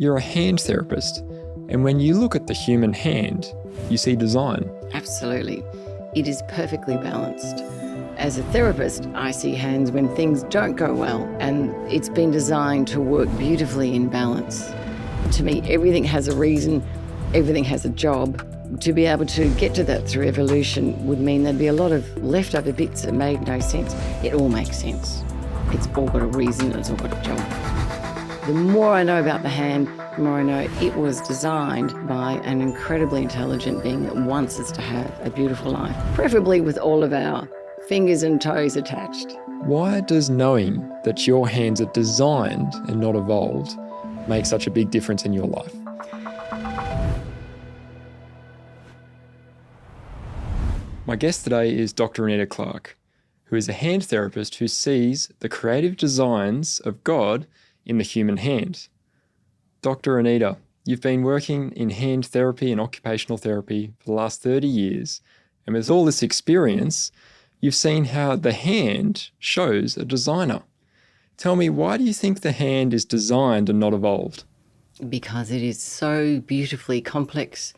you're a hand therapist, and when you look at the human hand, you see design. Absolutely. It is perfectly balanced. As a therapist, I see hands when things don't go well, and it's been designed to work beautifully in balance. To me, everything has a reason, everything has a job. To be able to get to that through evolution would mean there'd be a lot of leftover bits that made no sense. It all makes sense. It's all got a reason, it's all got a job. The more I know about the hand, the more I know it was designed by an incredibly intelligent being that wants us to have a beautiful life, preferably with all of our fingers and toes attached. Why does knowing that your hands are designed and not evolved make such a big difference in your life? My guest today is Dr. Anita Clark, who is a hand therapist who sees the creative designs of God in the human hand. Dr. Anita, you've been working in hand therapy and occupational therapy for the last 30 years, and with all this experience, you've seen how the hand shows a designer. Tell me, why do you think the hand is designed and not evolved? Because it is so beautifully complex,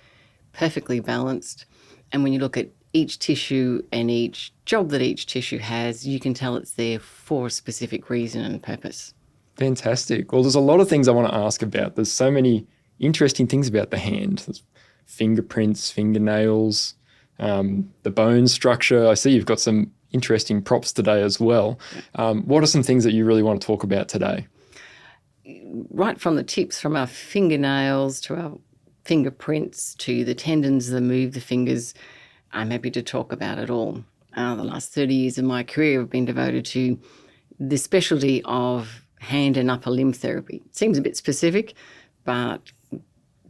perfectly balanced, and when you look at each tissue and each job that each tissue has, you can tell it's there for a specific reason and purpose. Fantastic. Well, there's a lot of things I want to ask about. There's so many interesting things about the hand. There's fingerprints, fingernails, the bone structure. I see you've got some interesting props today as well. What are some things that you really want to talk about today? Right from the tips, from our fingernails to our fingerprints to the tendons that move the fingers, I'm happy to talk about it all. The last 30 years of my career have been devoted to the specialty of hand and upper limb therapy. It seems a bit specific, but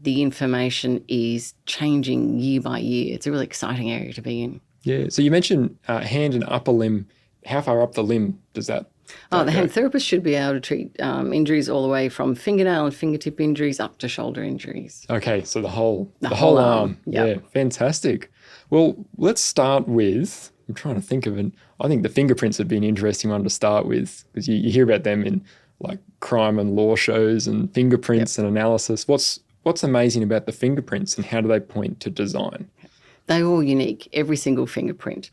the information is changing year by year. It's a really exciting area to be in. Yeah. So you mentioned hand and upper limb. How far up the limb does that the go? hand therapist should be able to treat injuries all the way from fingernail and fingertip injuries up to shoulder injuries. Okay, so the whole arm. Yep. Yeah, fantastic. Well, let's start with, I'm trying to think of it. I think the fingerprints would be an interesting one to start with, because you hear about them in like crime and law shows and fingerprints and analysis. What's amazing about the fingerprints and how do they point to design? They're all unique, every single fingerprint.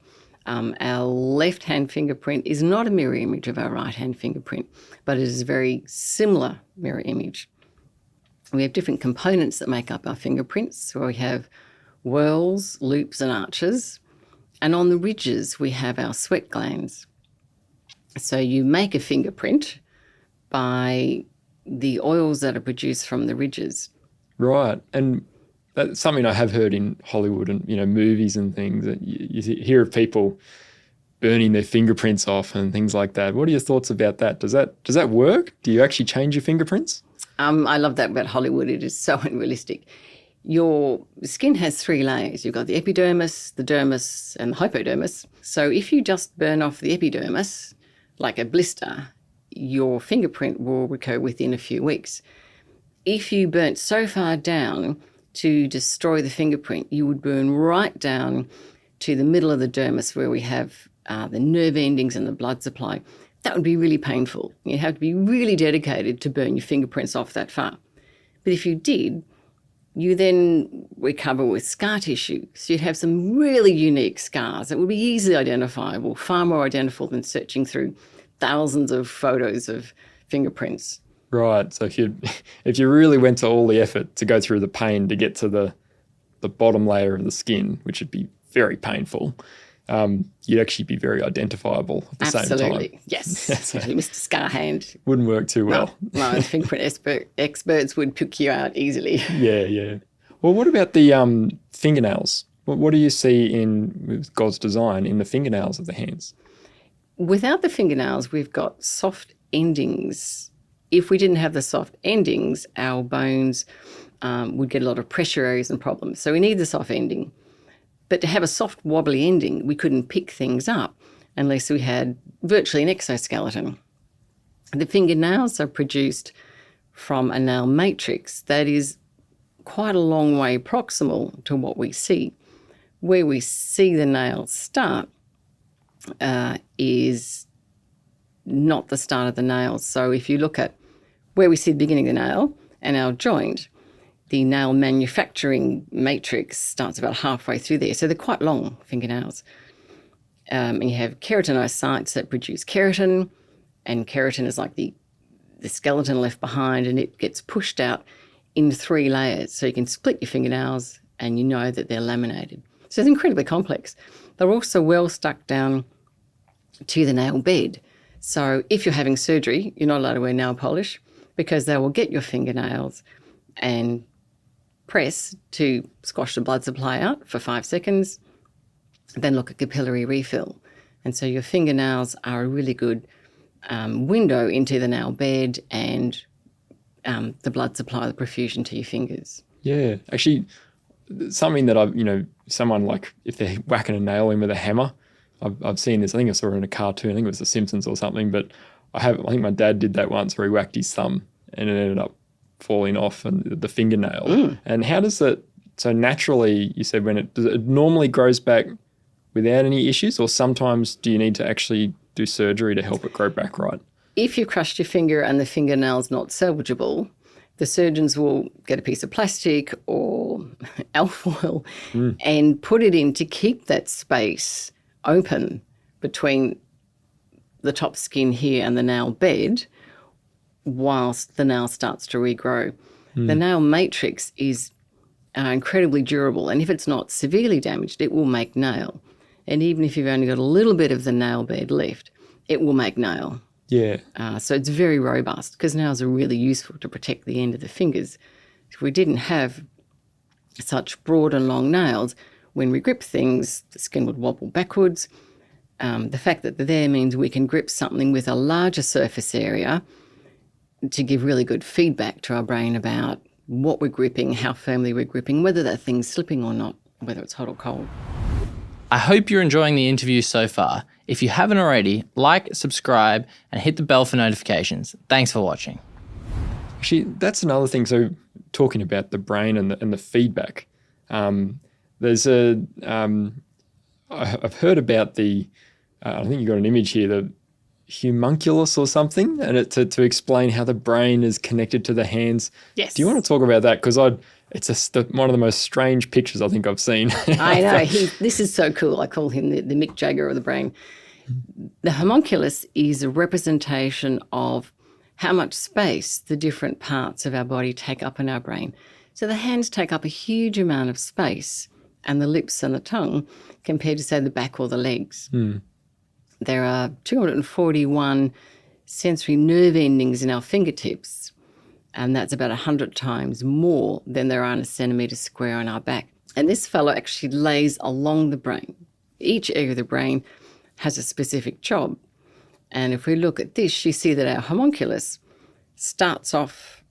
Our left-hand fingerprint is not a mirror image of our right-hand fingerprint, but it is a very similar mirror image. We have different components that make up our fingerprints. So we have whorls, loops and arches. And on the ridges, we have our sweat glands. So you make a fingerprint by the oils that are produced from the ridges. Right. And that's something I have heard in Hollywood and, movies and things, that you hear of people burning their fingerprints off and things like that. What are your thoughts about that? Does that work? Do you actually change your fingerprints? I love that about Hollywood. It is so unrealistic. Your skin has 3 layers. You've got the epidermis, the dermis, and the hypodermis. So if you just burn off the epidermis, like a blister, your fingerprint will recur within a few weeks. If you burnt so far down to destroy the fingerprint, you would burn right down to the middle of the dermis where we have the nerve endings and the blood supply. That would be really painful. You'd have to be really dedicated to burn your fingerprints off that far. But if you did, you then recover with scar tissue. So you'd have some really unique scars that would be easily identifiable, far more identifiable than searching through thousands of photos of fingerprints. Right. So if you really went to all the effort to go through the pain to get to the bottom layer of the skin, which would be very painful, you'd actually be very identifiable at the same time. Absolutely. Yes. Especially Mr. Scarhand. Wouldn't work too well. No, the fingerprint experts would pick you out easily. Yeah. Well, what about the fingernails? What do you see with God's design in the fingernails of the hands? Without the fingernails, we've got soft endings. If we didn't have the soft endings, our bones would get a lot of pressure areas and problems. So we need the soft ending. But to have a soft, wobbly ending, we couldn't pick things up unless we had virtually an exoskeleton. The fingernails are produced from a nail matrix that is quite a long way proximal to what we see. Where we see the nail start is not the start of the nail. So if you look at where we see the beginning of the nail And our joint, the nail manufacturing matrix, starts about halfway through there. So they're quite long fingernails. And you have keratinocytes that produce keratin, and keratin is like the skeleton left behind, and it gets pushed out in 3 layers. So you can split your fingernails and you know that they're laminated. So it's incredibly complex. They're also well stuck down to the nail bed. So if you're having surgery, you're not allowed to wear nail polish because they will get your fingernails and press to squash the blood supply out for 5 seconds, then look at capillary refill. And so your fingernails are a really good window into the nail bed and the blood supply, the perfusion to your fingers. Yeah. Actually, something that someone like if they're whacking a nail in with a hammer, I've seen this. I think I saw it in a cartoon. I think it was The Simpsons or something. But I think my dad did that once where he whacked his thumb and it ended up falling off and the fingernail. And how does that? So naturally, you said does it normally grows back without any issues, or sometimes do you need to actually do surgery to help it grow back right? If you crushed your finger and the fingernail's not salvageable, the surgeons will get a piece of plastic or alfoil and put it in to keep that space open between the top skin here and the nail bed whilst the nail starts to regrow. The nail matrix is incredibly durable, and if it's not severely damaged, it will make nail. And even if you've only got a little bit of the nail bed left, it will make nail. Yeah. So it's very robust because nails are really useful to protect the end of the fingers. If we didn't have such broad and long nails, when we grip things, the skin would wobble backwards. The fact that they're there means we can grip something with a larger surface area to give really good feedback to our brain about what we're gripping, how firmly we're gripping, whether that thing's slipping or not, whether it's hot or cold. I hope you're enjoying the interview so far. If you haven't already, like, subscribe, and hit the bell for notifications. Thanks for watching. Actually, that's another thing. So talking about the brain and the feedback, there's I've heard about I think you got an image here, the homunculus or something, and to explain how the brain is connected to the hands. Yes. Do you want to talk about that? Because it's one of the most strange pictures I think I've seen. I know. This is so cool. I call him the Mick Jagger of the brain. The homunculus is a representation of how much space the different parts of our body take up in our brain. So the hands take up a huge amount of space, and the lips and the tongue compared to, say, the back or the legs. There are 241 sensory nerve endings in our fingertips, and that's about 100 times more than there are in a centimetre square on our back. And this fellow actually lays along the brain. Each area of the brain has a specific job. And if we look at this, you see that our homunculus starts off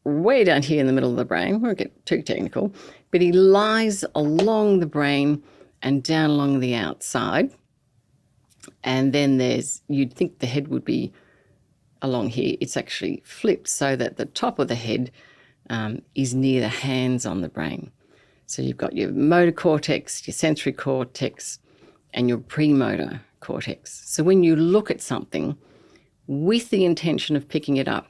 way down here in the middle of the brain. We won't get too technical, but he lies along the brain and down along the outside. And then you'd think the head would be along here. It's actually flipped so that the top of the head is near the hands on the brain. So you've got your motor cortex, your sensory cortex, and your premotor cortex. So when you look at something with the intention of picking it up,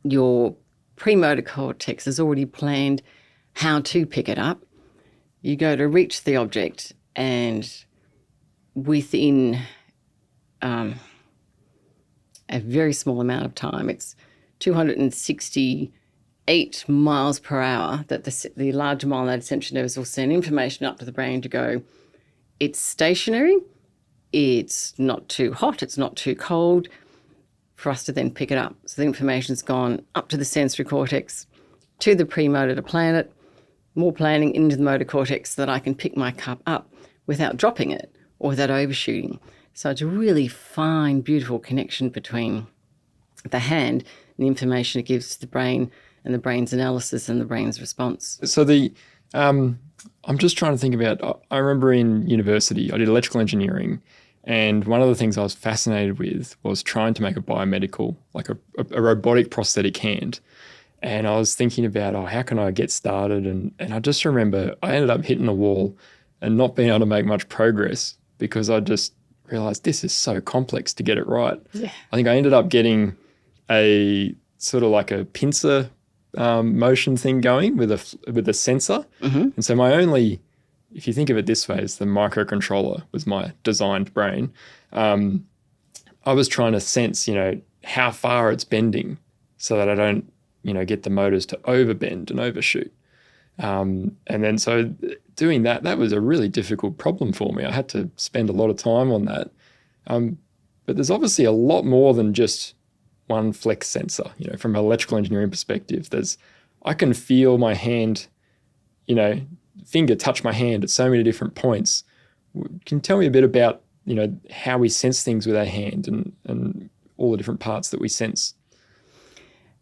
your premotor cortex has already planned how to pick it up. You go to reach the object, and within a very small amount of time, it's 268 miles per hour that the large myelinated central nerves will send information up to the brain to go, it's stationary, it's not too hot, it's not too cold, for us to then pick it up. So the information's gone up to the sensory cortex, to the premotor to plan it, more planning into the motor cortex so that I can pick my cup up without dropping it or without overshooting. So it's a really fine, beautiful connection between the hand and the information it gives to the brain and the brain's analysis and the brain's response. So I'm just trying to think about, I remember in university, I did electrical engineering, and one of the things I was fascinated with was trying to make a biomedical, like a robotic prosthetic hand. And I was thinking about, how can I get started? And I just remember I ended up hitting the wall and not being able to make much progress because I just realized this is so complex to get it right. Yeah. I think I ended up getting a sort of like a pincer motion thing going with a sensor. Mm-hmm. And so my only, if you think of it this way, is the microcontroller was my designed brain. I was trying to sense, how far it's bending so that I don't, get the motors to overbend and overshoot. And then so doing that was a really difficult problem for me. I had to spend a lot of time on that. But there's obviously a lot more than just one flex sensor, from an electrical engineering perspective. I can feel my hand, finger touch my hand at so many different points. Can you tell me a bit about, how we sense things with our hand and all the different parts that we sense?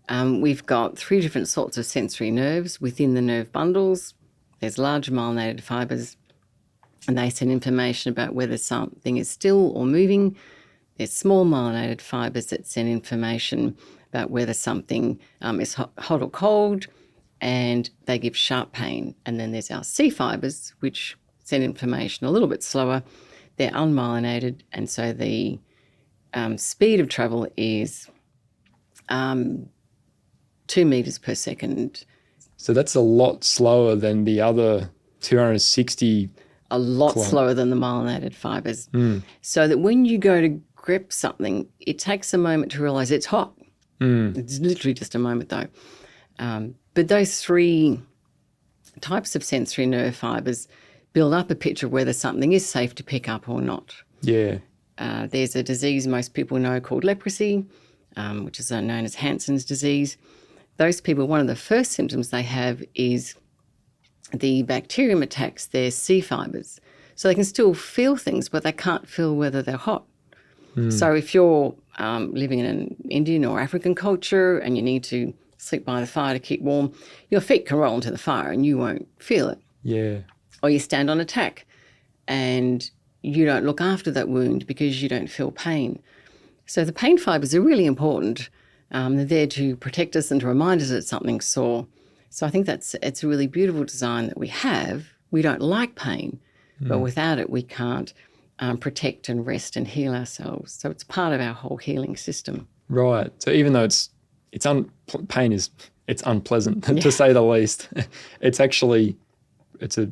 We've got 3 different sorts of sensory nerves within the nerve bundles. There's large myelinated fibres, and they send information about whether something is still or moving. There's small myelinated fibres that send information about whether something is hot or cold, and they give sharp pain. And then there's our C fibres, which send information a little bit slower. They're unmyelinated, and so the speed of travel is 2 meters per second. So that's a lot slower than the other 260. A lot slower than the myelinated fibres. So that when you go to grip something, it takes a moment to realise it's hot. It's literally just a moment though. But those 3 types of sensory nerve fibres build up a picture of whether something is safe to pick up or not. Yeah. There's a disease most people know called leprosy, which is known as Hansen's disease. Those people, one of the first symptoms they have is the bacterium attacks their C fibres. So they can still feel things, but they can't feel whether they're hot. So if you're living in an Indian or African culture and you need to sleep by the fire to keep warm, your feet can roll into the fire and you won't feel it. Yeah. Or you stand on a tack and you don't look after that wound because you don't feel pain. So the pain fibres are really important. They're there to protect us and to remind us that something's sore. So I think it's a really beautiful design that we have. We don't like pain, but without it we can't protect and rest and heal ourselves. So it's part of our whole healing system. Right. So even though pain is unpleasant to say the least, it's a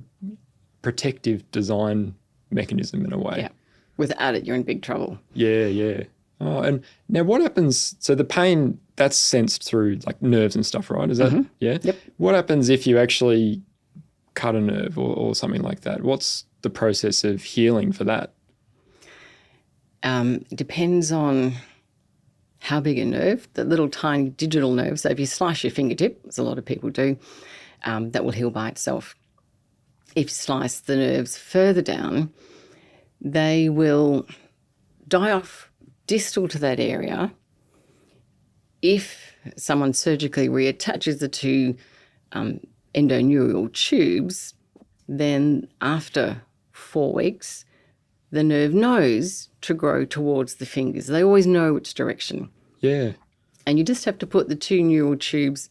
protective design mechanism in a way. Yeah. Without it, you're in big trouble. Yeah, yeah. Oh, and now what happens? So the pain that's sensed through like nerves and stuff, right? Is that yeah? Yep. What happens if you actually cut a nerve or something like that? What's the process of healing for that? It depends on how big a nerve, the little tiny digital nerve. So if you slice your fingertip, as a lot of people do, that will heal by itself. If you slice the nerves further down, they will die off distal to that area. If someone surgically reattaches the 2 endoneural tubes, then after 4 weeks, the nerve knows to grow towards the fingers. They always know which direction. Yeah. And you just have to put the 2 neural tubes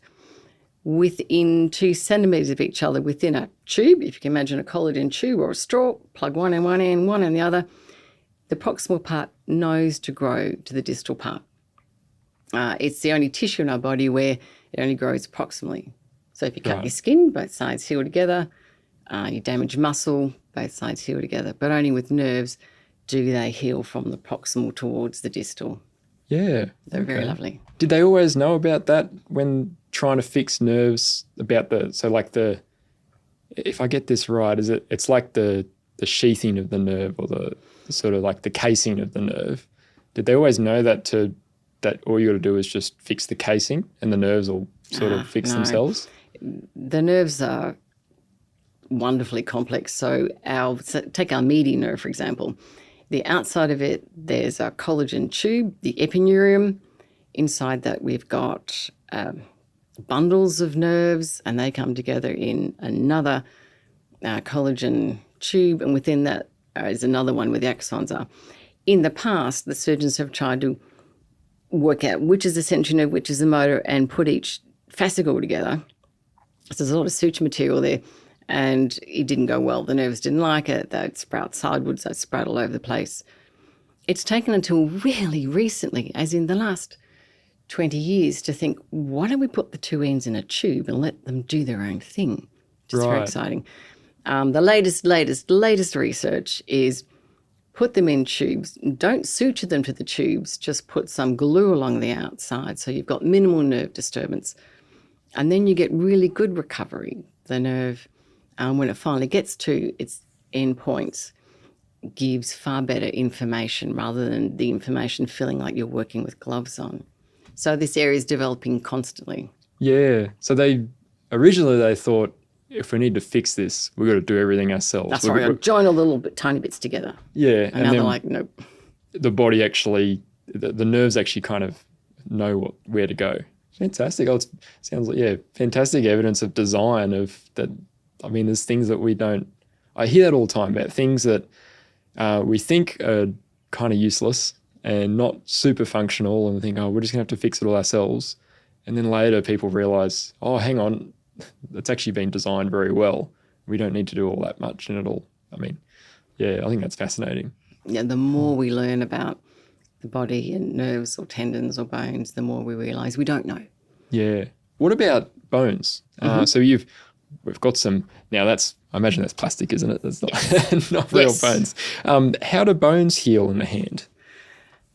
within 2 centimetres of each other within a tube. If you can imagine a collagen tube or a straw, plug one in one end, one in the other. The proximal part knows to grow to the distal part. It's the only tissue in our body where it only grows proximally. So if you cut your skin, both sides heal together. You damage muscle, both sides heal together. But only with nerves do they heal from the proximal towards the distal. Yeah. They're very lovely. Did they always know about that when trying to fix nerves, about if I get this right, it's like the sheathing of the nerve or the sort of like the casing of the nerve? Did they always know that all you got to do is just fix the casing and the nerves will sort of fix themselves? The nerves are wonderfully complex. So take our median nerve, for example. The outside of it, there's a collagen tube, the epineurium. Inside that, we've got bundles of nerves, and they come together in another collagen tube, and within that is another one where the axons are. In the past, the surgeons have tried to work out which is the sensory nerve, which is the motor, and put each fascicle together. So there's a lot of suture material there, and it didn't go well. The nerves didn't like it. They'd sprout sidewards. They'd sprout all over the place. It's taken until really recently, as in the last 20 years to think, why don't we put the two ends in a tube and let them do their own thing? Just very Right. exciting. The latest research is put them in tubes. Don't suture them to the tubes, just put some glue along the outside so you've got minimal nerve disturbance. And then you get really good recovery. The nerve, when it finally gets to its endpoints, gives far better information rather than the information feeling like you're working with gloves on. So this area is developing constantly. Yeah. So they originally thought, if we need to fix this, we've got to do everything ourselves. That's right. I'll join all the tiny bits together. Yeah. And now they're like, nope. The body actually, the nerves actually kind of know where to go. Fantastic. Oh, it sounds like, fantastic evidence of design of that. I mean, there's things that we don't, I hear that all the time about things that we think are kind of useless and not super functional, and we think, oh, we're just going to have to fix it all ourselves. And then later people realize, oh, hang on, it's actually been designed very well. We don't need to do all that much in it all. I mean, yeah, I think that's fascinating. Yeah, the more we learn about the body and nerves or tendons or bones, the more we realise we don't know. Yeah. What about bones? So we've got some, now I imagine that's plastic, isn't it? That's not, not real Yes. bones. How do bones heal in the hand?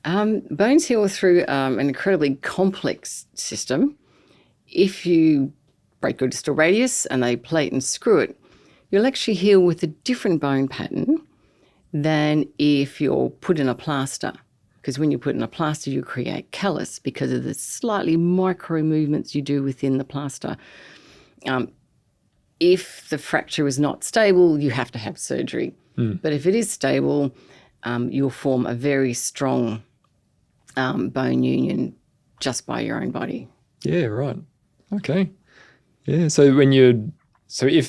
Bones heal through an incredibly complex system. If you break your distal radius and they plate and screw it, you'll actually heal with a different bone pattern than if you're put in a plaster. Because when you put in a plaster, you create callus because of the slightly micro movements you do within the plaster. If the fracture is not stable, you have to have surgery. But if it is stable, you'll form a very strong bone union just by your own body. Yeah, right. Okay. Yeah. So if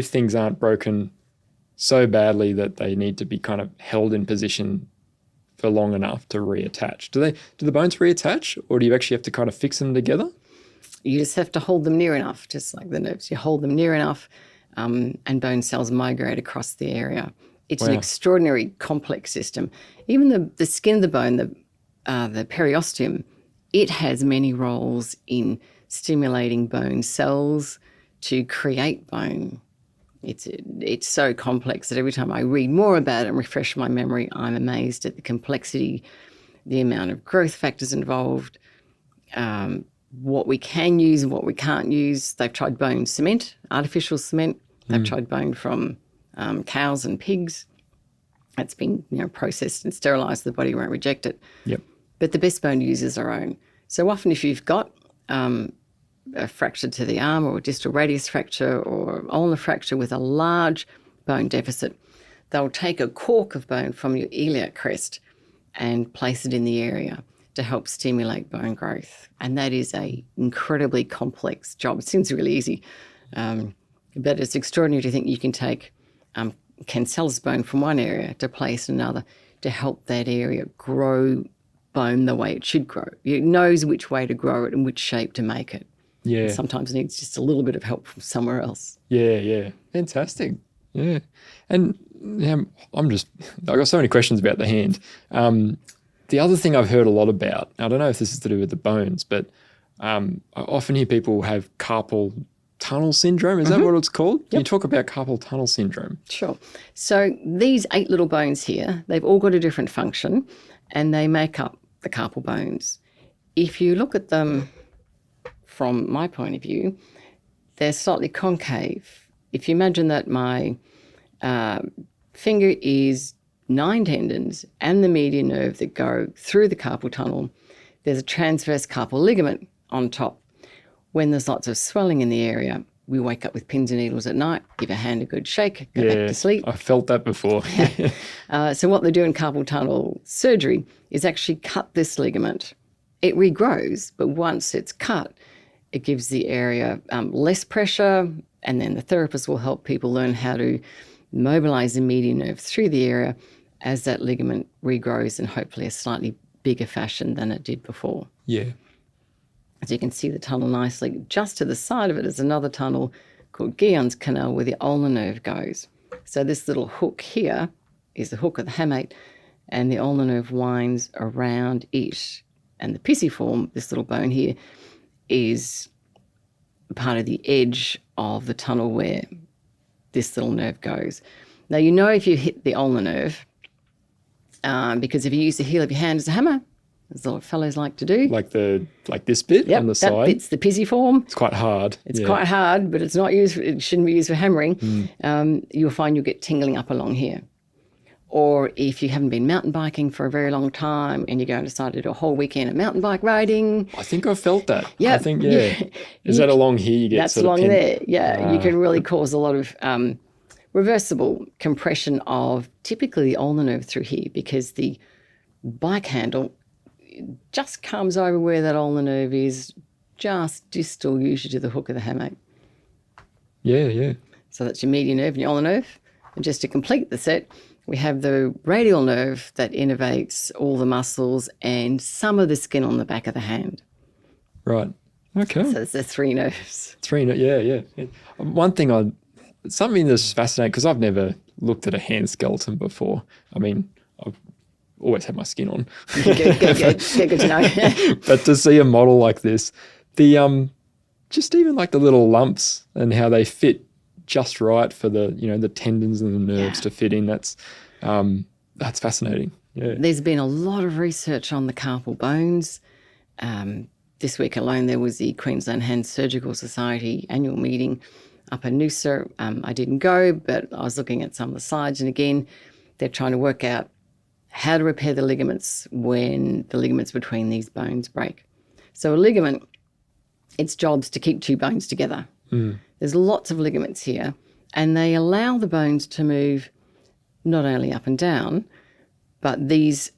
things aren't broken so badly that they need to be kind of held in position for long enough to reattach, do the bones reattach, or do you actually have to kind of fix them together? You just have to hold them near enough, just like the nerves. You hold them near enough and bone cells migrate across the area. It's an extraordinary complex system. Even the skin of the bone, the periosteum, it has many roles in stimulating bone cells to create bone. It's so complex that every time I read more about it and refresh my memory, I'm amazed at the complexity, the amount of growth factors involved, what we can use and what we can't use. They've tried bone cement, artificial cement. They've tried bone from cows and pigs. That's been processed and sterilised. The body won't reject it. Yep. But the best bone to use is our own. So often if you've got a fracture to the arm or a distal radius fracture or ulnar fracture with a large bone deficit, they'll take a cork of bone from your iliac crest and place it in the area to help stimulate bone growth. And that is a incredibly complex job. It seems really easy, but it's extraordinary to think you can take cancellous bone from one area to place in another to help that area grow bone the way it should grow. It knows which way to grow it and which shape to make it. Yeah. Sometimes it needs just a little bit of help from somewhere else. Yeah. Fantastic. Yeah. And I got so many questions about the hand. The other thing I've heard a lot about, I don't know if this is to do with the bones, but I often hear people have carpal tunnel syndrome. Is that what it's called? Yep. You talk about carpal tunnel syndrome. Sure. So these 8 little bones here, they've all got a different function and they make up the carpal bones. If you look at them from my point of view, they're slightly concave. If you imagine that my finger is 9 tendons and the median nerve that go through the carpal tunnel, there's a transverse carpal ligament on top. When there's lots of swelling in the area, we wake up with pins and needles at night, give a hand a good shake, go back to sleep. I felt that before. So what they do in carpal tunnel surgery is actually cut this ligament. It regrows, but once it's cut, it gives the area less pressure, and then the therapist will help people learn how to mobilise the median nerve through the area as that ligament regrows in hopefully a slightly bigger fashion than it did before. Yeah. So you can see the tunnel nicely. Just to the side of it is another tunnel called Guillon's Canal where the ulnar nerve goes. So this little hook here is the hook of the hamate, and the ulnar nerve winds around it And the pisiform, this little bone here, is part of the edge of the tunnel where this little nerve goes. Now, you know if you hit the ulnar nerve, because if you use the heel of your hand as a hammer, as a lot of fellows like to do. Like this bit on the side? That bit's the pisiform. It's quite hard. It's quite hard, but it's not used. It shouldn't be used for hammering. You'll find you'll get tingling up along here. Or if you haven't been mountain biking for a very long time and you're going to decide to do a whole weekend of mountain bike riding. I think I've felt that. Yeah. I think, Is that along here you get that's sort of along there. Yeah. You can really cause a lot of reversible compression of typically the ulnar nerve through here, because the bike handle just comes over where that ulnar nerve is, just distal usually to the hook of the hammer. Yeah. So that's your median nerve and your ulnar nerve. And just to complete the set, we have the radial nerve that innervates all the muscles and some of the skin on the back of the hand. Right. Okay. So it's the 3 nerves. Yeah. Something that's fascinating, because I've never looked at a hand skeleton before. I mean, I've always had my skin on. Good to know. But to see a model like this, the just even like the little lumps and how they fit just right for the the tendons and the nerves to fit in. That's fascinating. Yeah. There's been a lot of research on the carpal bones. This week alone, there was the Queensland Hand Surgical Society annual meeting up in Noosa. I didn't go, but I was looking at some of the slides, and again, they're trying to work out how to repair the ligaments when the ligaments between these bones break. So a ligament, its job's to keep 2 bones together. There's lots of ligaments here, and they allow the bones to move not only up and down, but these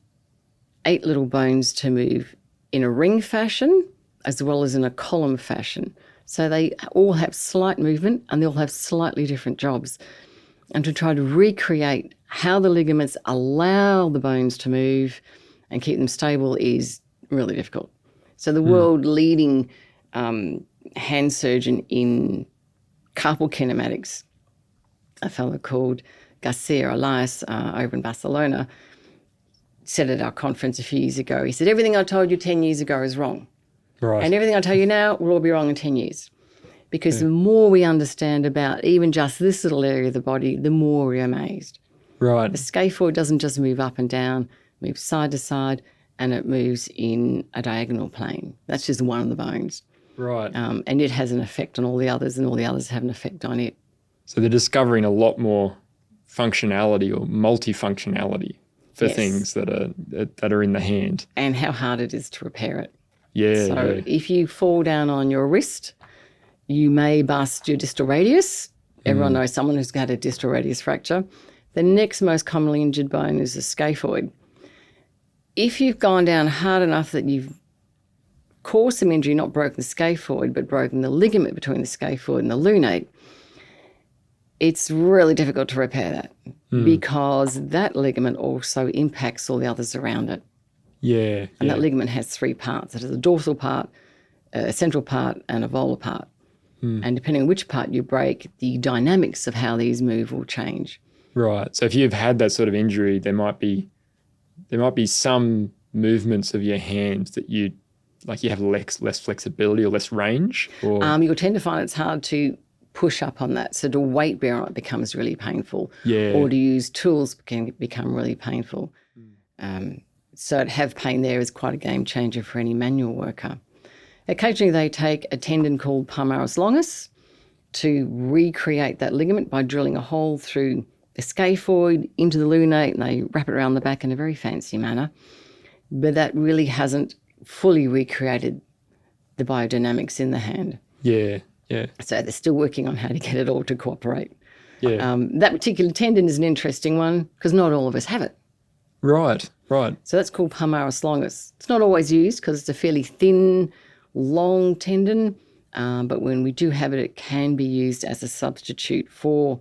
8 little bones to move in a ring fashion as well as in a column fashion. So they all have slight movement and they all have slightly different jobs. And to try to recreate how the ligaments allow the bones to move and keep them stable is really difficult. So the world leading hand surgeon in carpal kinematics, a fellow called Garcia Elias over in Barcelona, said at our conference a few years ago, he said, everything I told you 10 years ago is wrong. Right. And everything I tell you now will all be wrong in 10 years. Because the more we understand about even just this little area of the body, the more we're amazed. Right. The scaphoid doesn't just move up and down, it moves side to side, and it moves in a diagonal plane. That's just one of the bones. Right. And it has an effect on all the others, and all the others have an effect on it. So they're discovering a lot more functionality or multifunctionality for Yes. things that are in the hand. And how hard it is to repair it. Yeah. So if you fall down on your wrist, you may bust your distal radius. Everyone knows someone who's had a distal radius fracture. The next most commonly injured bone is the scaphoid. If you've gone down hard enough that you've caused some injury, not broken the scaphoid, but broken the ligament between the scaphoid and the lunate, it's really difficult to repair that because that ligament also impacts all the others around it. Yeah. And that ligament has 3 parts. It has a dorsal part, a central part, and a volar part. And depending on which part you break, the dynamics of how these move will change. Right. So if you've had that sort of injury, there might be some movements of your hand that you have less flexibility or less range. Or You'll tend to find it's hard to push up on that. So to weight bear on it becomes really painful. Yeah. Or to use tools can become really painful. So to have pain there is quite a game changer for any manual worker. Occasionally they take a tendon called palmaris longus to recreate that ligament by drilling a hole through the scaphoid into the lunate, and they wrap it around the back in a very fancy manner. But that really hasn't fully recreated the biodynamics in the hand. Yeah. So they're still working on how to get it all to cooperate. Yeah. That particular tendon is an interesting one because not all of us have it. Right. So that's called palmaris longus. It's not always used because it's a fairly thin, long tendon, but when we do have it, it can be used as a substitute for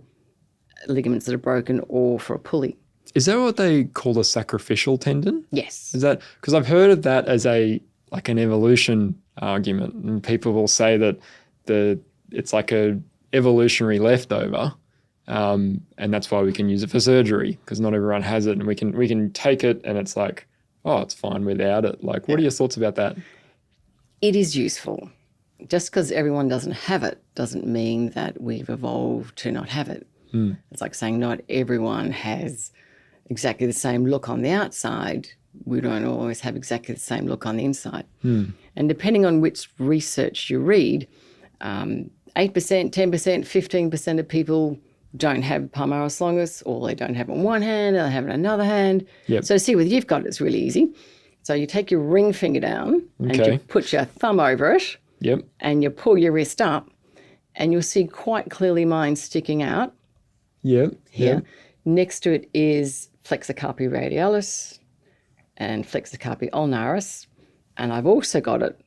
ligaments that are broken or for a pulley. Is that what they call a sacrificial tendon? Yes. Is that because I've heard of that as an evolution argument, and people will say that it's like a evolutionary leftover, and that's why we can use it for surgery because not everyone has it, and we can take it, and it's like oh, it's fine without it. Like, what are your thoughts about that? It is useful. Just because everyone doesn't have it doesn't mean that we've evolved to not have it. It's like saying not everyone has exactly the same look on the outside. We don't always have exactly the same look on the inside. And depending on which research you read, 8%, 10%, 15% of people don't have palmaris longus, or they don't have it on one hand, or they have it on another hand. Yep. So see, with you've got it's really easy. So you take your ring finger down and Okay. you put your thumb over it Yep. and you pull your wrist up, and you'll see quite clearly mine sticking out Yep. here. Yep. Next to it is flexor carpi radialis and flexor carpi ulnaris. And I've also got it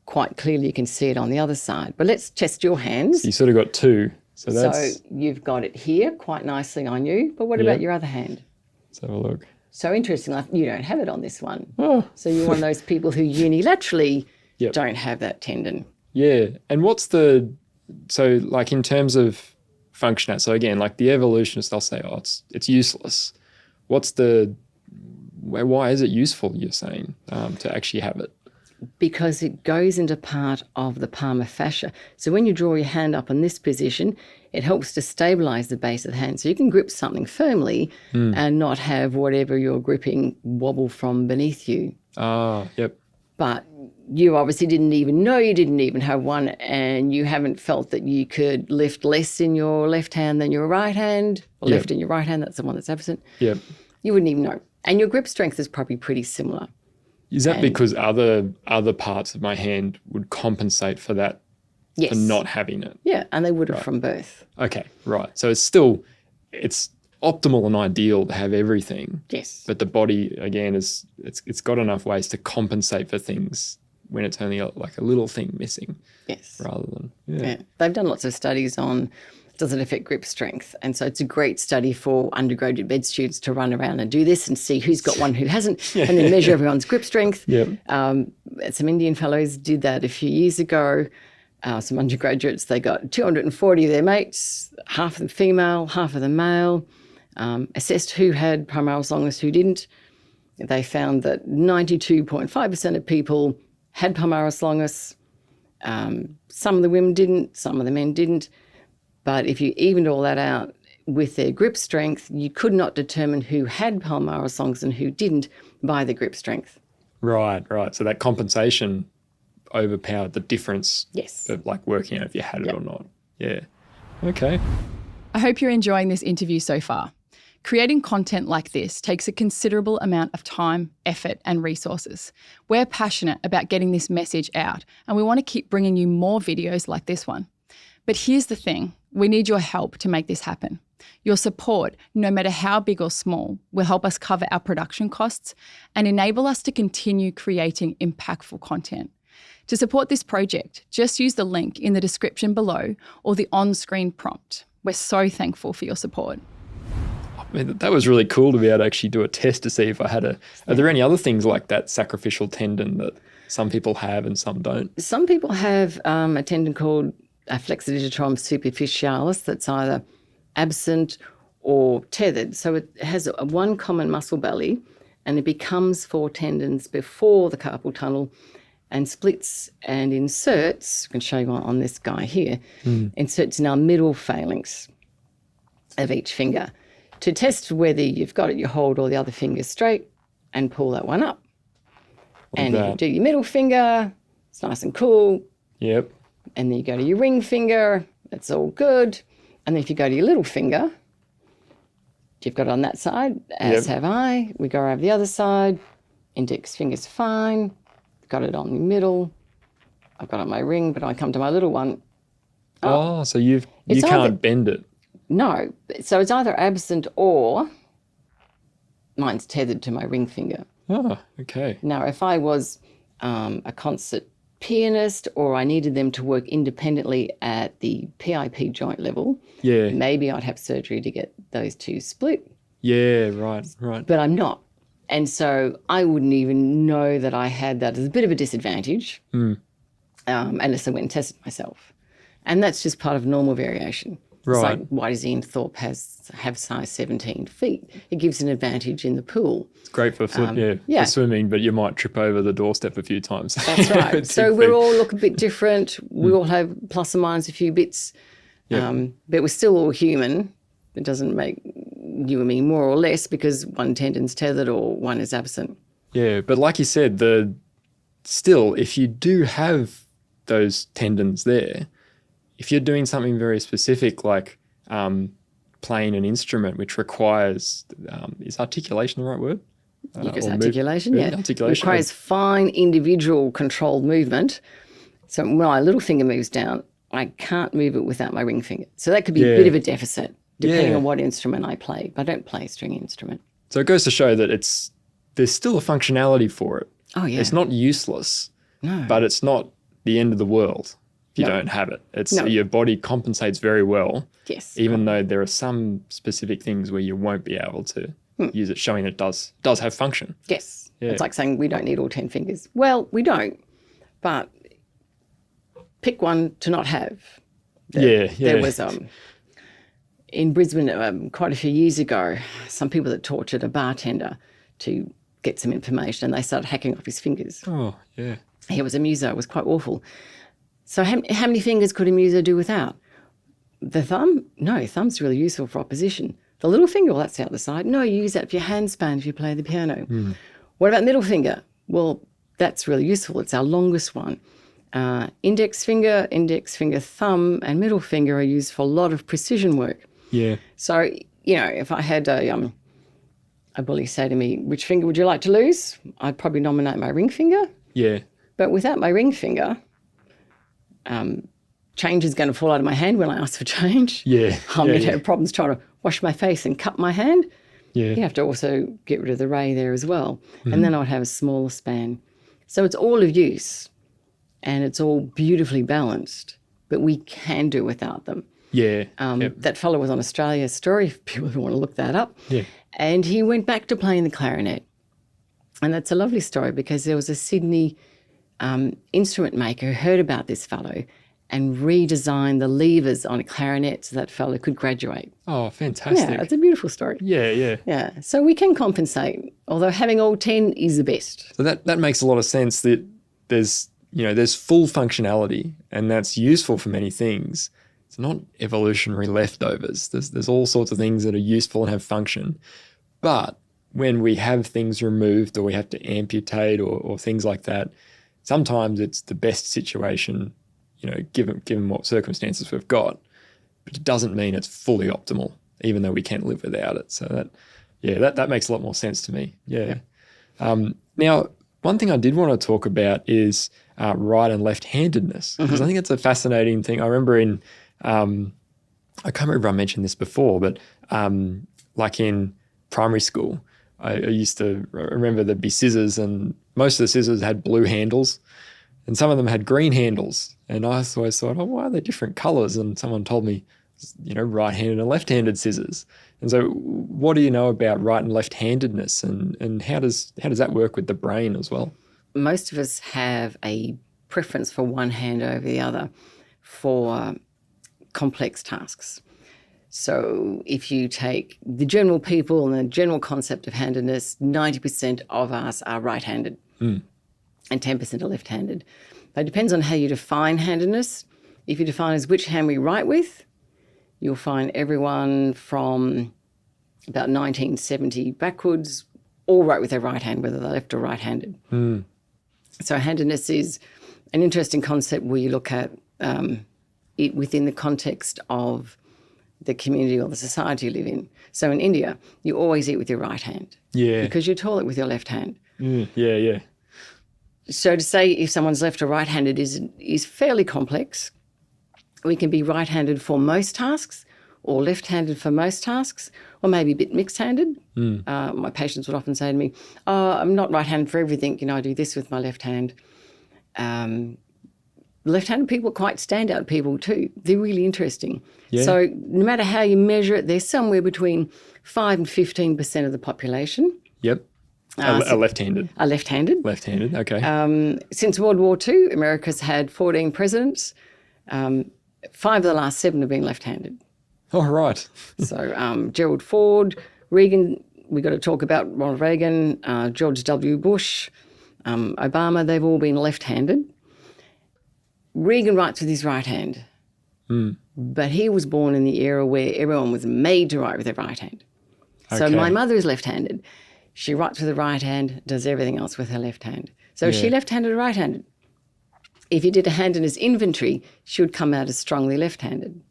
quite clearly. You can see it on the other side. But let's test your hands. You sort of got two. So that's, So you've got it here quite nicely on you. But what Yeah. about your other hand? let's have a look. So interestingly, you don't have it on this one. Oh, So you're one of those people who unilaterally Yep. don't have that tendon. yeah. And what's so like in terms of function, so again, like the evolutionists, they'll say, oh, it's useless. Why is it useful, you're saying, to actually have it? Because it goes into part of the palmar fascia. So when you draw your hand up in this position, it helps to stabilize the base of the hand. So you can grip something firmly and not have whatever you're gripping wobble from beneath you. Ah, yep. But you obviously didn't even know you didn't even have one, and you haven't felt that you could lift less in your left hand than your right hand, or Yep. left in your right hand, that's the one that's absent. Yep. You wouldn't even know. And your grip strength is probably pretty similar. Is that because other parts of my hand would compensate for that, Yes. for not having it? Yeah, and they would have from birth. Okay, right. So it's optimal and ideal to have everything, Yes. but the body again it's got enough ways to compensate for things when it's only like a little thing missing, Yes. rather than Yeah. They've done lots of studies on does it affect grip strength. And so it's a great study for undergraduate med students to run around and do this and see who's got one, who hasn't, and then measure everyone's grip strength. Yep. Some Indian fellows did that a few years ago. Some undergraduates, they got 240 of their mates, half of them female, half of them male, assessed who had palmaris longus, who didn't. They found that 92.5% of people had palmaris longus. Some of the women didn't, some of the men didn't. But if you evened all that out with their grip strength, you could not determine who had palmaris longus and who didn't by the grip strength. Right. So that compensation overpowered the difference Yes. of like working out if you had it or not. Yeah. Okay. I hope you're enjoying this interview so far. Creating content like this takes a considerable amount of time, effort, and resources. We're passionate about getting this message out, and we want to keep bringing you more videos like this one. But here's the thing, we need your help to make this happen. Your support, no matter how big or small, will help us cover our production costs and enable us to continue creating impactful content. To support this project, just use the link in the description below or the on-screen prompt. We're so thankful for your support. I mean, that was really cool to be able to actually do a test to see if I had Are there any other things like that sacrificial tendon that some people have and some don't? Some people have a tendon called a flexor digitorum superficialis that's either absent or tethered. So it has one common muscle belly, and it becomes four tendons before the carpal tunnel and splits and inserts, I can show you on this guy here, inserts in our middle phalanx of each finger. To test whether you've got it, you hold all the other fingers straight and pull that one up. And you that. do your middle finger, it's nice and cool. Yep. And then you go to your ring finger, it's all good. And then if you go to your little finger, you've got it on that side, as have I. We go over the other side, index finger's fine, got it on the middle. I've got it on my ring, but I come to my little one. Oh, so you It's can't either- bend it. No, so it's either absent or mine's tethered to my ring finger. Oh, okay. Now, if I was a concert pianist or I needed them to work independently at the PIP joint level, Yeah. maybe I'd have surgery to get those two split, Yeah, right. but I'm not. And so I wouldn't even know that I had that. It's a bit of a disadvantage unless I went and tested myself. And that's just part of normal variation. It's Right. like, why does Ian Thorpe have size 17 feet? It gives an advantage in the pool. It's great for yeah. for swimming, but you might trip over the doorstep a few times. That's right. With So big we feet. all look a bit different. We all have plus or minus a few bits, Yep. but we're still all human. It doesn't make you and me more or less because one tendon's tethered or one is absent. Yeah, but like you said, still, if you do have those tendons there, if you're doing something very specific like playing an instrument which requires, is articulation the right word? Because Or articulation, yeah. articulation. Requires fine individual controlled movement. So when my little finger moves down, I can't move it without my ring finger. So that could be a bit of a deficit depending Yeah. on what instrument I play. But I don't play a string instrument. So it goes to show that there's still a functionality for it. Oh, yeah. It's not useless, No. but it's not the end of the world if you No. don't have it. It's No. your body compensates very well, Yes. even though there are some specific things where you won't be able to use it, showing it does have function. Yes. Yeah. It's like saying we don't need all 10 fingers. Well, we don't. But pick one to not have. There was in Brisbane quite a few years ago, some people that tortured a bartender to get some information and they started hacking off his fingers. Oh, yeah. He was a muso. It was quite awful. So how many fingers could a muso do without? The thumb? No, thumb's really useful for opposition. The little finger, well, that's out the side. No, you use that for your handspan if you play the piano. What about middle finger? Well, that's really useful. It's our longest one. Index finger, thumb, and middle finger are used for a lot of precision work. Yeah. So, if I had a bully say to me, which finger would you like to lose? I'd probably nominate my ring finger. Yeah. But without my ring finger, change is going to fall out of my hand when I ask for change. Yeah. I'm going to yeah. have problems trying to wash my face and cut my hand. Yeah. You have to also get rid of the ray there as well. And then I would have a smaller span. So it's all of use and it's all beautifully balanced, but we can do without them. Yeah. That fellow was on Australia's Story, if people want to look that up. Yeah. And he went back to playing the clarinet. And that's a lovely story because there was a Sydney instrument maker who heard about this fellow and redesigned the levers on a clarinet so that fellow could graduate. Oh, fantastic. Yeah, it's a beautiful story. Yeah. Yeah, so we can compensate, although having all 10 is the best. So that makes a lot of sense that there's full functionality and that's useful for many things. It's not evolutionary leftovers. There's all sorts of things that are useful and have function. But when we have things removed or we have to amputate or things like that, sometimes it's the best situation, given what circumstances we've got. But it doesn't mean it's fully optimal, even though we can live without it. So that makes a lot more sense to me. Yeah. Now, one thing I did want to talk about is right and left-handedness, because I think it's a fascinating thing. I remember I can't remember if I mentioned this before, but like in primary school, I used to remember there'd be scissors and most of the scissors had blue handles and some of them had green handles. And I always thought, oh, why are they different colors? And someone told me, right-handed and left-handed scissors. And so what do you know about right and left-handedness and how does that work with the brain as well? Most of us have a preference for one hand over the other for complex tasks. So if you take the general people and the general concept of handedness, 90% of us are right-handed and 10% are left-handed. But it depends on how you define handedness. If you define as which hand we write with, you'll find everyone from about 1970 backwards all write with their right hand, whether they're left or right-handed. So handedness is an interesting concept where you look at it within the context of the community or the society you live in. So in India, you always eat with your right hand. Yeah. Because you toilet with your left hand. Yeah. So to say if someone's left or right-handed is fairly complex. We can be right-handed for most tasks or left-handed for most tasks, or maybe a bit mixed-handed. My patients would often say to me, oh, I'm not right-handed for everything. I do this with my left hand. Left-handed people are quite standout people too. They're really interesting. Yeah. So no matter how you measure it, they're somewhere between 5 and 15% of the population Yep. Are left-handed. are left-handed. Left-handed, okay. Since World War II, America's had 14 presidents. 5 of the last 7 have been left-handed. Oh, right. So Gerald Ford, Reagan, we got to talk about Ronald Reagan, George W. Bush, Obama, they've all been left-handed. Reagan writes with his right hand, but he was born in the era where everyone was made to write with their right hand. So Okay. my mother is left-handed. She writes with her right hand, does everything else with her left hand. So is she Yeah. left-handed or right-handed? If you did a handedness inventory, she would come out as strongly left-handed.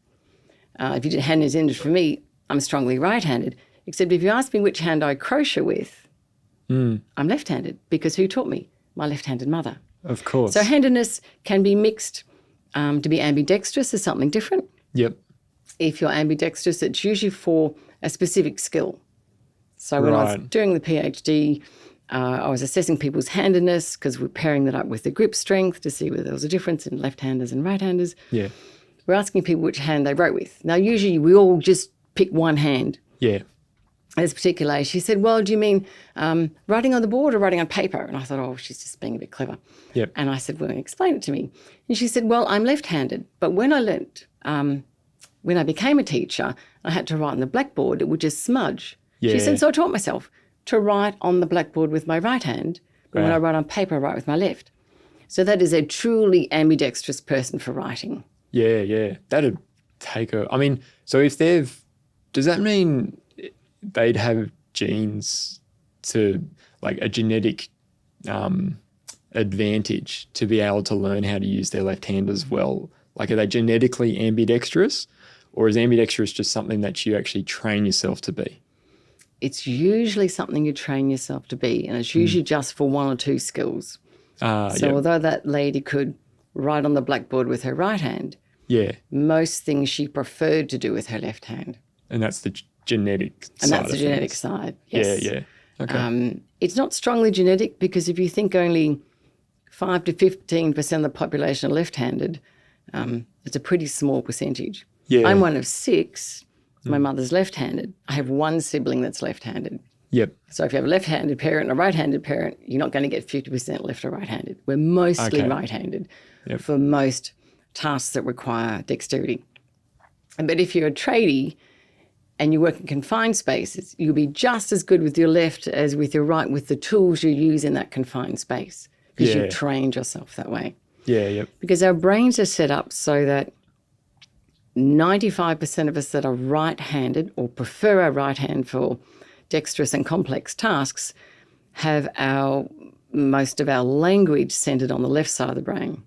If you did a handedness inventory for me, I'm strongly right-handed. Except if you ask me which hand I crochet with, I'm left-handed because who taught me? My left-handed mother. Of course. So handedness can be mixed to be ambidextrous is something different. Yep. If you're ambidextrous, it's usually for a specific skill. So when I was Right. doing the PhD, I was assessing people's handedness because we're pairing that up with the grip strength to see whether there was a difference in left-handers and right-handers. Yeah. We're asking people which hand they wrote with. Now, usually we all just pick one hand. Yeah. This particular lady, she said, well, do you mean writing on the board or writing on paper? And I thought, oh, she's just being a bit clever. Yep. And I said, well, explain it to me. And she said, well, I'm left-handed. But when I learnt, when I became a teacher, I had to write on the blackboard, it would just smudge. Yeah. She said, so I taught myself to write on the blackboard with my right hand, but when Wow. I write on paper, I write with my left. So that is a truly ambidextrous person for writing. Yeah, yeah. That'd take a. I mean, so if does that mean they'd have genes to like a genetic advantage to be able to learn how to use their left hand as well? Like, are they genetically ambidextrous, or is ambidextrous just something that you actually train yourself to be? It's usually something you train yourself to be, and it's usually just for one or two skills. So Yeah, although that lady could write on the blackboard with her right hand, yeah, most things she preferred to do with her left hand. and that's the genetic And side that's the of genetic things. side. Yeah, Yes. yeah. Okay. It's not strongly genetic because if you think only 5 to 15% of the population are left-handed, it's a pretty small percentage. Yeah. I'm one of 6. My mother's left-handed. I have one sibling that's left-handed. Yep. So if you have a left-handed parent and a right-handed parent, you're not going to get 50% left or right-handed. We're mostly Okay. right-handed Yep. for most tasks that require dexterity. But if you're a tradie and you work in confined spaces, you'll be just as good with your left as with your right with the tools you use in that confined space because Yeah. you've trained yourself that way. Yeah, yep. Because our brains are set up so that 95% of us that are right-handed or prefer our right hand for dexterous and complex tasks have most of our language centered on the left side of the brain.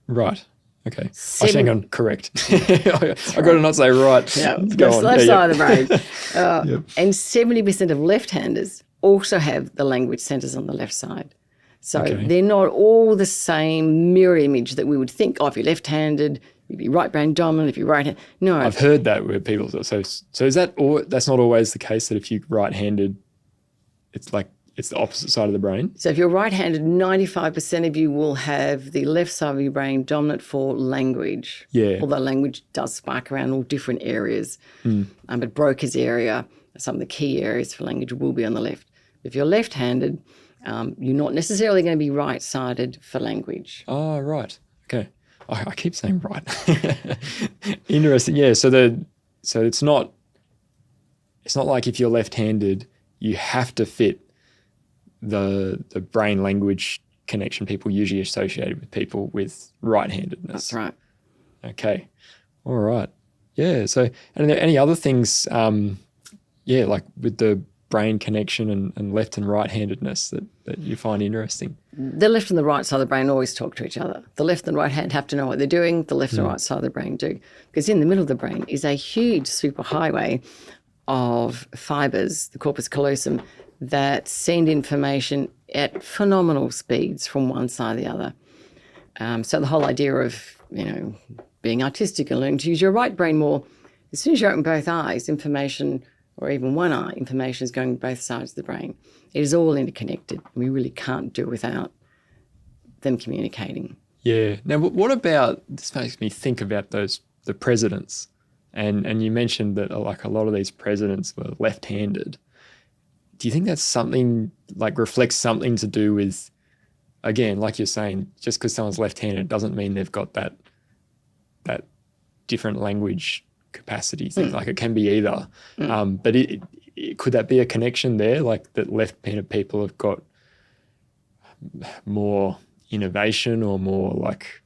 Right. Okay. Seven- hang on. Correct. I got to not say right. Yeah, Go the on. left Yeah, side yeah. of the brain. And 70% of left-handers also have the language centers on the left side. So Okay. they're not all the same mirror image that we would think, oh, if you're left-handed, you'd be right brain dominant, if you're right-handed. No, I've heard that where people. So is that that's not always the case that if you're right-handed, it's the opposite side of the brain? so if you're right-handed, 95% of you will have the left side of your brain dominant for language. Yeah. Although language does spark around all different areas. But Broca's area, some of the key areas for language will be on the left. If you're left-handed, you're not necessarily going to be right-sided for language. Oh, right. Okay. I keep saying right. Interesting. Yeah. So it's not like if you're left-handed, you have to fit the brain language connection people usually associated with people with right-handedness. That's right. Okay. All right. Yeah. So, and are there any other things, like with the brain connection and left and right-handedness that you find interesting? The left and the right side of the brain always talk to each other. The left and right hand have to know what they're doing. The left and right side of the brain do. Because in the middle of the brain is a huge superhighway of fibers, the corpus callosum, that send information at phenomenal speeds from one side to the other. So the whole idea of, being artistic and learning to use your right brain more, as soon as you open both eyes, information, or even one eye, information is going both sides of the brain. It is all interconnected. We really can't do without them communicating. Yeah. Now, what about, this makes me think about the presidents. And you mentioned that like a lot of these presidents were left-handed. Do you think that's something, like reflects something to do with, again, like you're saying, just because someone's left-handed doesn't mean they've got that different language capacities. Like it can be either. But could that be a connection there? Like that left-handed people have got more innovation or more like,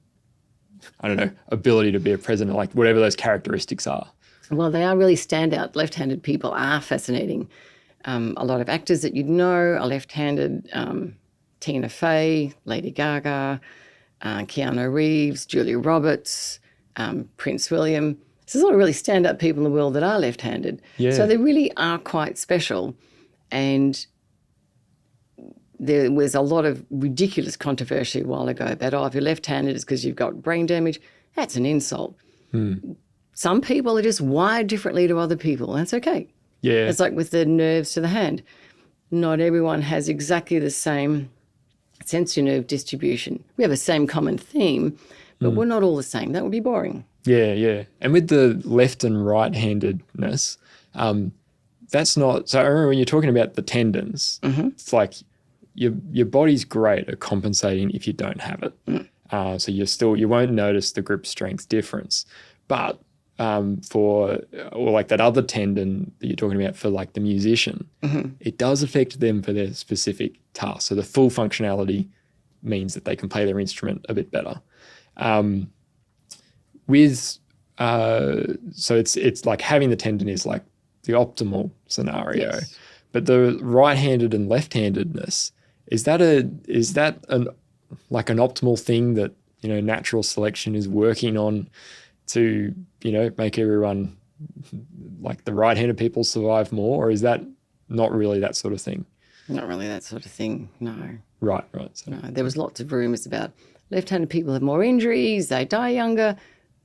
I don't know, ability to be a president, like whatever those characteristics are. Well, they are really standout. Left-handed people are fascinating. A lot of actors that you'd know are left-handed. Tina Fey, Lady Gaga, Keanu Reeves, Julia Roberts, Prince William. So there's a lot of really stand-up people in the world that are left-handed. Yeah. So they really are quite special. And there was a lot of ridiculous controversy a while ago about, if you're left-handed, it's because you've got brain damage. That's an insult. Some people are just wired differently to other people. That's okay. Yeah. It's like with the nerves to the hand. Not everyone has exactly the same sensory nerve distribution. We have the same common theme, but we're not all the same. That would be boring. Yeah, yeah. And with the left and right-handedness, that's not... So I remember when you're talking about the tendons, it's like your body's great at compensating if you don't have it. So you won't notice the grip strength difference. But or like that other tendon that you're talking about for like the musician, it does affect them for their specific task. So the full functionality means that they can play their instrument a bit better. So it's like having the tendon is like the optimal scenario. Yes. But the right-handed and left-handedness, is that an optimal thing that, natural selection is working on to, make everyone, like the right-handed people, survive more? Or is that not really that sort of thing? Not really that sort of thing, no. Right. So. No, there was lots of rumours about left-handed people have more injuries, they die younger.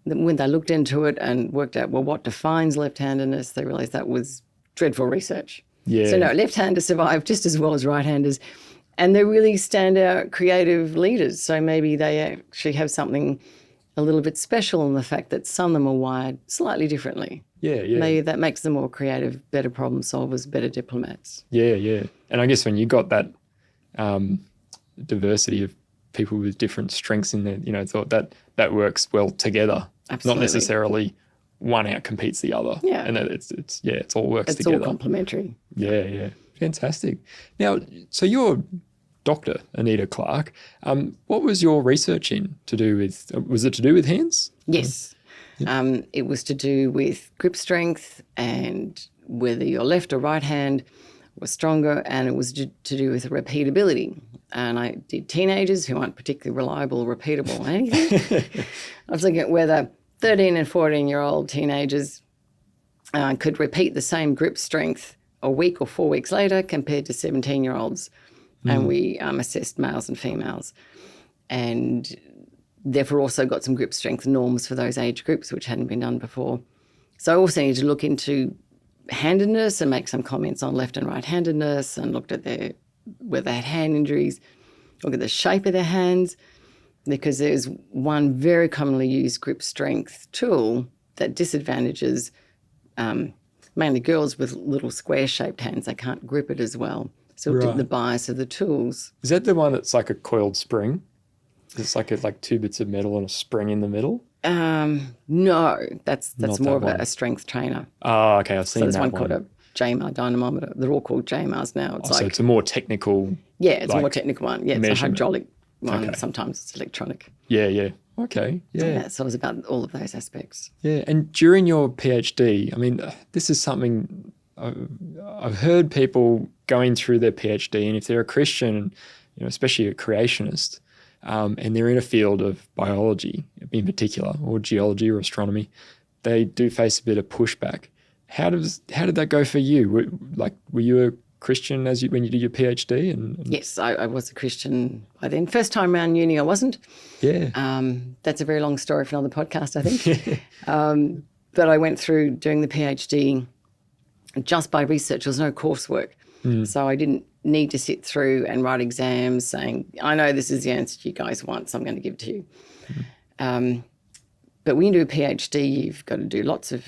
When they looked into it and worked out, what defines left-handedness, they realised that was dreadful research. Yeah. So no, left-handers survive just as well as right-handers. And they're really standout creative leaders. So maybe they actually have something a little bit special in the fact that some of them are wired slightly differently. Yeah. Maybe that makes them more creative, better problem solvers, better diplomats. Yeah. And I guess when you got that diversity of people with different strengths in there, thought that works well together. Absolutely. Not necessarily one outcompetes the other. Yeah. And it all works It's together. all complementary. Yeah. Fantastic. Now, so you're Dr. Anita Clark. What was your research was it to do with hands? Yes. It was to do with grip strength and whether your left or right hand was stronger, and it was to do with repeatability. And I did teenagers who aren't particularly reliable or repeatable or anything. I was looking at whether 13 and 14-year-old teenagers could repeat the same grip strength a week or 4 weeks later compared to 17-year-olds. And we assessed males and females. And therefore also got some grip strength norms for those age groups, which hadn't been done before. So I also needed to look into handedness and make some comments on left and right-handedness, and looked at whether they had hand injuries, look at the shape of their hands, because there's one very commonly used grip strength tool that disadvantages mainly girls with little square-shaped hands. They can't grip it as well. So Right. the bias of the tools. Is that the one that's like a coiled spring? It's like two bits of metal and a spring in the middle? No, that's Not more that of one. a strength trainer. Oh, okay. I've seen So there's that one called a JMR dynamometer. They're all called JMRs now. It's so it's a more technical... it's a more like technical one. Yeah, it's a measurement. hydraulic one. Okay. Sometimes it's electronic. Yeah. Okay. Yeah. So it was about all of those aspects. Yeah. And during your PhD, I mean, this is something I've heard people going through their PhD, and if they're a Christian, especially a creationist, and they're in a field of biology in particular, or geology or astronomy, they do face a bit of pushback. How did that go for you? Were you a Christian when you did your PhD? And Yes, I was a Christian by then. First time around uni, I wasn't. yeah, That's a very long story for another podcast, I think. But I went through doing the PhD just by research. There was no coursework. So I didn't need to sit through and write exams saying, I know this is the answer you guys want, so I'm going to give it to you. But when you do a PhD, you've got to do lots of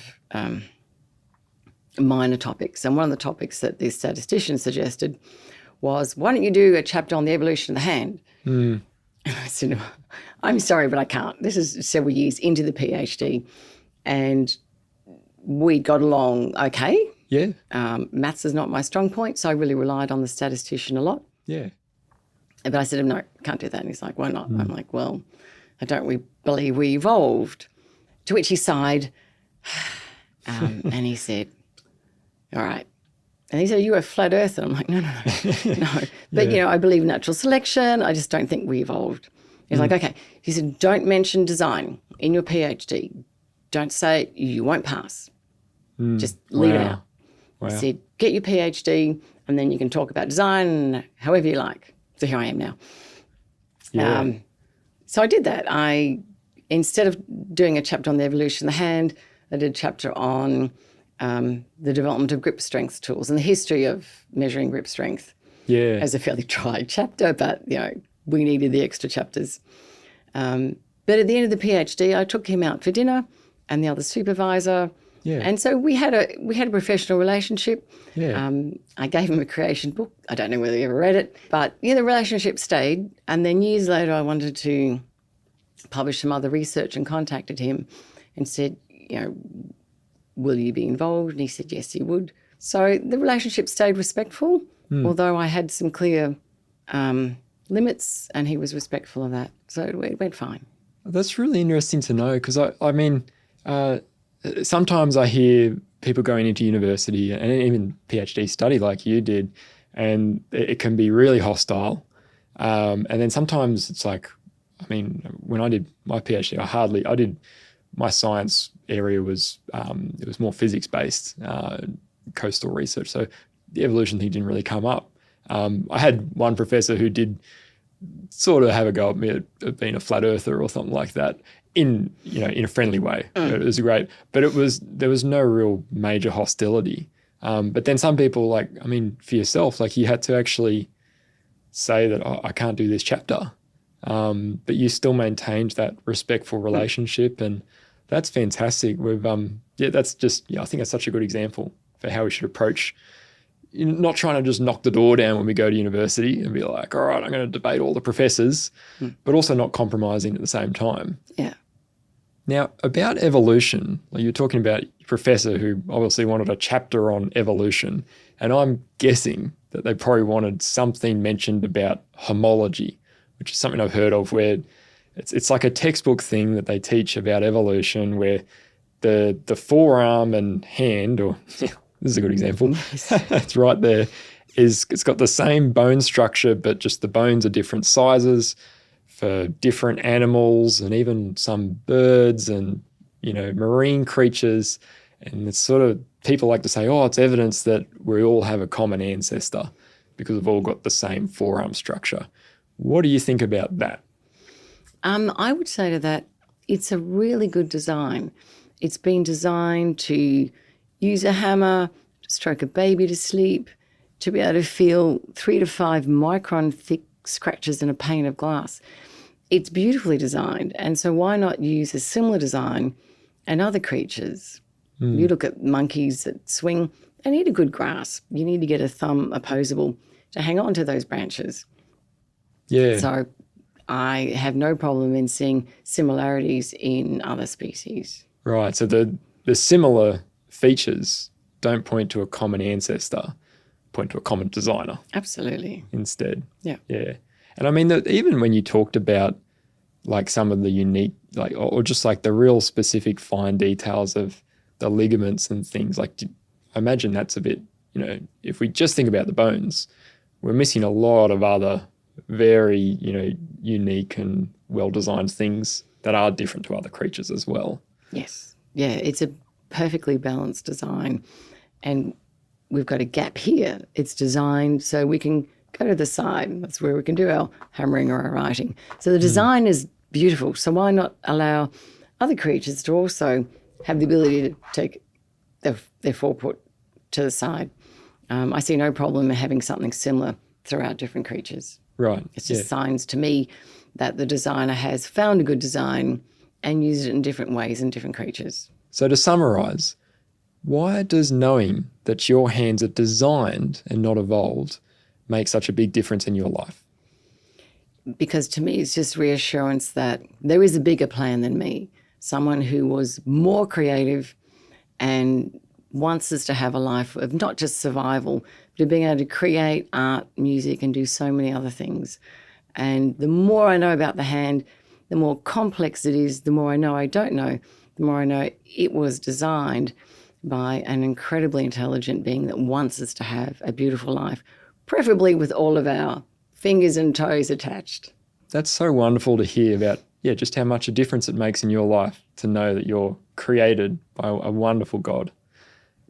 minor topics. And one of the topics that this statistician suggested was, why don't you do a chapter on the evolution of the hand? And I said, I'm sorry, but I can't. This is several years into the PhD. And we got along okay. Yeah. Maths is not my strong point, so I really relied on the statistician a lot. Yeah. But I said, no, can't do that. And he's like, why not? I'm like, well, I don't believe we evolved. To which he sighed and he said, all right. And he said, you a flat earther? I'm like, no. But, I believe in natural selection. I just don't think we evolved. He's like, okay. He said, don't mention design in your PhD. Don't say it, you won't pass. Just leave it out. Wow. He said, get your PhD and then you can talk about design however you like. So here I am now. Yeah. So I did that. Instead of doing a chapter on the evolution of the hand, I did a chapter on the development of grip strength tools and the history of measuring grip strength. Yeah. As a fairly dry chapter, but, we needed the extra chapters. But at the end of the PhD, I took him out for dinner and the other supervisor. Yeah. And so we had a professional relationship. Yeah. I gave him a creation book. I don't know whether he ever read it, but the relationship stayed. And then years later, I wanted to publish some other research and contacted him and said, will you be involved? And he said, yes, he would. So the relationship stayed respectful, although I had some clear limits and he was respectful of that. So it went fine. That's really interesting to know because, sometimes I hear people going into university and even PhD study like you did, and it can be really hostile. And then sometimes it's like, when I did my PhD, my science area was, it was more physics-based, coastal research. So the evolution thing didn't really come up. I had one professor who did sort of have a go at me at being a flat earther or something like that in a friendly way. It was great, but there was no real major hostility. But then some people for yourself, you had to actually say that I can't do this chapter. But you still maintained that respectful relationship, and that's fantastic. That's just, I think that's such a good example for how we should approach, not trying to just knock the door down when we go to university and be like, all right, I'm going to debate all the professors, but also not compromising at the same time. Yeah. Now, about evolution, you're talking about your professor who obviously wanted a chapter on evolution, and I'm guessing that they probably wanted something mentioned about homology, which is something I've heard of, where it's like a textbook thing that they teach about evolution, where the forearm and hand, or this is a good example, it's right there, it's got the same bone structure, but just the bones are different sizes for different animals and even some birds and, marine creatures. And it's sort of, people like to say, it's evidence that we all have a common ancestor because we've all got the same forearm structure. What do you think about that? I would say to that, it's a really good design. It's been designed to use a hammer, to stroke a baby to sleep, to be able to feel 3 to 5 micron thick scratches in a pane of glass. It's beautifully designed. And so why not use a similar design and other creatures? You look at monkeys that swing, they need a good grasp. You need to get a thumb opposable to hang on to those branches. Yeah. So I have no problem in seeing similarities in other species. Right. So the similar features don't point to a common ancestor, point to a common designer. Absolutely. Instead. Yeah. Yeah. And even when you talked about some of the unique, or just the real specific fine details of the ligaments and things, I imagine that's a bit, if we just think about the bones, we're missing a lot of other very, unique and well-designed things that are different to other creatures as well. Yes. Yeah, it's a perfectly balanced design. And we've got a gap here. It's designed so we can go to the side. That's where we can do our hammering or our writing. So the design is beautiful. So why not allow other creatures to also have the ability to take their forefoot to the side? I see no problem in having something similar throughout different creatures. Right. It's just signs to me that the designer has found a good design and used it in different ways in different creatures. So to summarize, why does knowing that your hands are designed and not evolved make such a big difference in your life? Because to me, it's just reassurance that there is a bigger plan than me, someone who was more creative and wants us to have a life of not just survival, but of being able to create art, music, and do so many other things. And the more I know about the hand, the more complex it is, the more I know I don't know, the more I know it was designed by an incredibly intelligent being that wants us to have a beautiful life, preferably with all of our fingers and toes attached. That's so wonderful to hear about, just how much a difference it makes in your life to know that you're created by a wonderful God.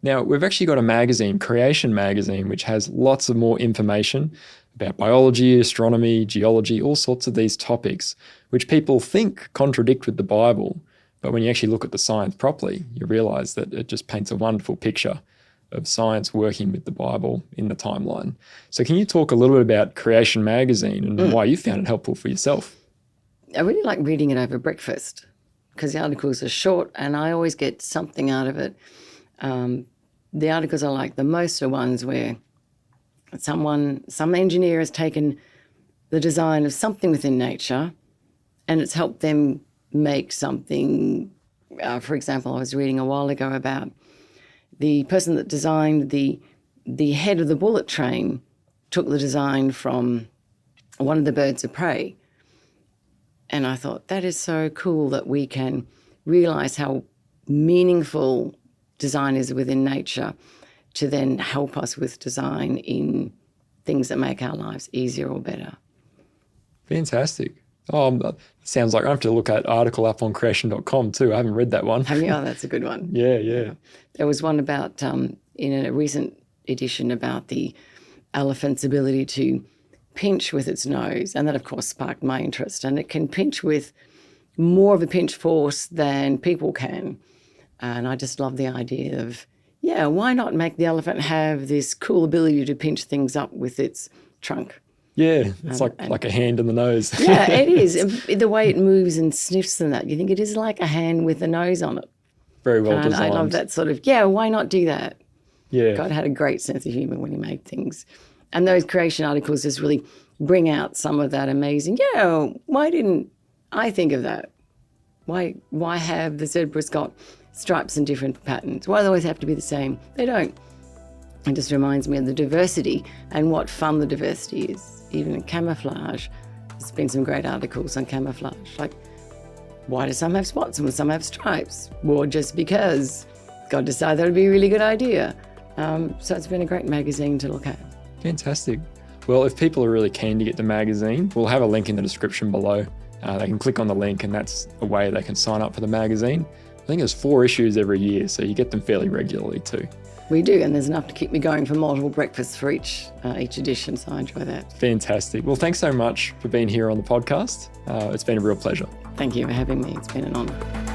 Now, we've actually got a magazine, Creation Magazine, which has lots of more information about biology, astronomy, geology, all sorts of these topics, which people think contradict with the Bible. But when you actually look at the science properly, you realise that it just paints a wonderful picture of science working with the Bible in the timeline. So can you talk a little bit about Creation Magazine and why you found it helpful for yourself? I really like reading it over breakfast because the articles are short and I always get something out of it. The articles I like the most are ones where some engineer has taken the design of something within nature and it's helped them make something. For example, I was reading a while ago about the person that designed the head of the bullet train took the design from one of the birds of prey. And I thought, that is so cool that we can realise how meaningful design is within nature to then help us with design in things that make our lives easier or better. Fantastic. Sounds like I have to look at article up on creation.com too. I haven't read that one. Oh, yeah, that's a good one. Yeah. There was one about, in a recent edition, about the elephant's ability to pinch with its nose. And that, of course, sparked my interest. And it can pinch with more of a pinch force than people can. And I just love the idea of, why not make the elephant have this cool ability to pinch things up with its trunk? Yeah, it's like a hand in the nose. Yeah, it is. The way it moves and sniffs and that, you think it is like a hand with a nose on it. Very well And designed. I love that sort of, why not do that? Yeah. God had a great sense of humour when he made things. And those creation articles just really bring out some of that amazing, why didn't I think of that? Why have the zebras got stripes and different patterns? Why do they always have to be the same? They don't. It just reminds me of the diversity and what fun the diversity is. Even in camouflage, there's been some great articles on camouflage. Like, why do some have spots and some have stripes? Well, just because God decided that would be a really good idea. So it's been a great magazine to look at. Fantastic. Well, if people are really keen to get the magazine, we'll have a link in the description below. They can click on the link and that's a way they can sign up for the magazine. I think there's 4 issues every year, so you get them fairly regularly too. We do, and there's enough to keep me going for multiple breakfasts for each edition, so I enjoy that. Fantastic. Well, thanks so much for being here on the podcast. It's been a real pleasure. Thank you for having me. It's been an honour.